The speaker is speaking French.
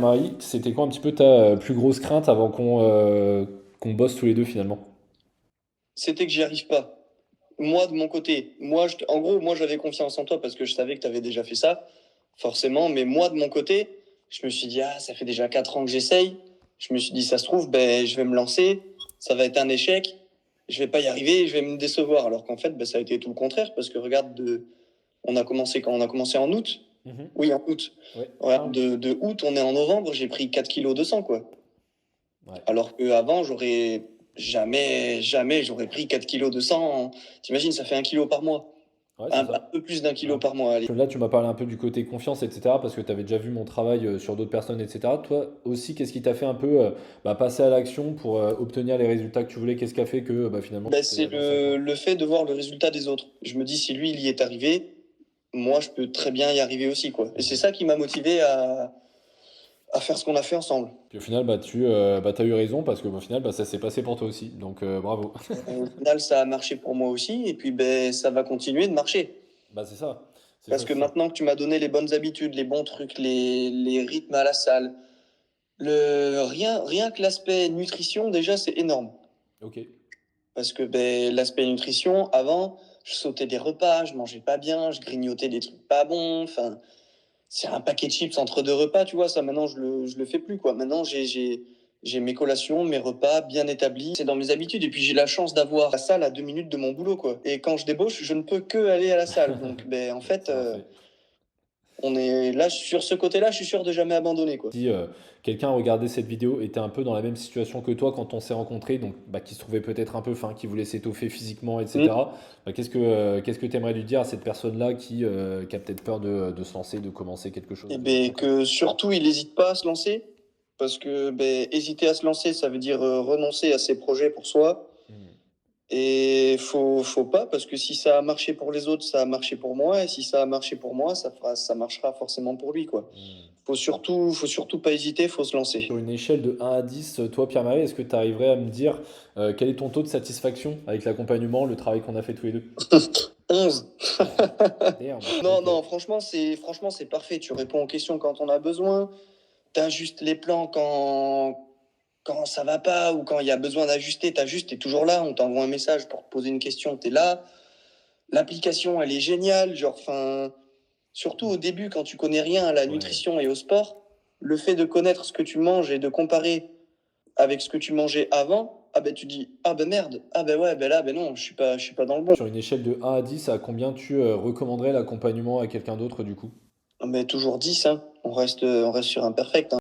Marie, c'était quoi un petit peu ta plus grosse crainte avant qu'on bosse tous les deux finalement? C'était que j'y arrive pas. Moi, de mon côté, en gros, moi, j'avais confiance en toi parce que je savais que tu avais déjà fait ça, forcément. Mais moi, de mon côté, je me suis dit, ah, ça fait déjà 4 ans que j'essaye. Je me suis dit, ça se trouve, ben, je vais me lancer, ça va être un échec, je vais pas y arriver, je vais me décevoir. Alors qu'en fait, ben, ça a été tout le contraire parce que regarde, on a commencé quand on a commencé en août. Mhm. Oui, en août. Ouais, fin Regarde, août. de août, on est en novembre, j'ai pris 4 kilos de sang, quoi. Ouais, Alors qu'avant, j'aurais jamais j'aurais pris 4 kilos de sang. T'imagines, ça fait 1 kilo par mois. ouais, c'est Un ça. peu plus d'1 kilo Un- par mois, allez. Là, tu m'as parlé un peu du côté confiance, etc. Parce que tu avais déjà vu mon travail sur d'autres personnes, etc. Toi aussi, qu'est-ce qui t'a fait un peu passer à l'action pour obtenir les résultats que tu voulais? Qu'est-ce qui a fait que finalement tu Ben, t'es c'est lancé à fond? le fait de voir le résultat des autres. Je me dis, si lui, il y est arrivé, moi, je peux très bien y arriver aussi, quoi. Et c'est Mhm. ça qui m'a motivé à faire ce qu'on a fait ensemble. Puis au final, t'as eu raison parce que au final, ça s'est passé pour toi aussi. Donc bravo. Au final, ça a marché pour moi aussi, et puis ben, ça va continuer de marcher. Bah c'est ça. C'est Parce ça, que c'est ça. maintenant que tu m'as donné les bonnes habitudes, les bons trucs, les rythmes à la salle, rien que l'aspect nutrition, déjà, c'est énorme. Ok. Parce que ben, l'aspect nutrition, avant, je sautais des repas, je mangeais pas bien, je grignotais des trucs pas bons. Enfin, c'est un paquet de chips entre 2 repas, tu vois. Ça, maintenant, je le fais plus, quoi. Maintenant, j'ai mes collations, mes repas bien établis. C'est dans mes habitudes. Et puis, j'ai la chance d'avoir la salle à 2 minutes de mon boulot, quoi. Et quand je débauche, je ne peux que aller à la salle. Donc, ben, en fait, C'est parfait. on est là, sur ce côté-là, je suis sûr de jamais abandonner, quoi. Si quelqu'un regardait cette vidéo était un peu dans la même situation que toi quand on s'est rencontrés, donc qui se trouvait peut-être un peu faim, qui voulait s'étoffer physiquement, Mm. etc. Qu'est-ce que tu aimerais lui dire à cette personne-là qui a peut-être peur de se lancer, de commencer quelque chose Et de ben, concret? que surtout, il n'hésite pas à se lancer. Parce que ben, hésiter à se lancer, ça veut dire renoncer à ses projets pour soi. Hmm. Et faut pas, parce que si ça a marché pour les autres, ça a marché pour moi. Et si ça a marché pour moi, ça marchera forcément pour lui, quoi. Hmm. Faut surtout pas hésiter, faut se Sur lancer. une échelle de 1 à 10, toi Pierre-Marie, est-ce que tu arriverais à me dire quel est ton taux de satisfaction avec l'accompagnement, le travail qu'on a fait tous les deux? 11. Damn. Non, Ok. non, franchement, c'est parfait. Tu réponds aux questions quand on a besoin. T'ajustes les plans quand ça va pas ou quand il y a besoin d'ajuster. T'ajustes, t'es toujours là. On t'envoie un message pour te poser une question, t'es là. L'application, elle est géniale. Genre, enfin, surtout au début, quand tu connais rien à la Ouais. nutrition et au sport, le fait de connaître ce que tu manges et de comparer avec ce que tu mangeais avant, ah ben tu dis, ah ben merde, ah ben ouais, ben là, ben non, je suis pas dans le bon. Sur une échelle de 1 à 10, à combien tu recommanderais l'accompagnement à quelqu'un d'autre du coup? Ah ben toujours 10, hein. On reste sur un perfect, hein.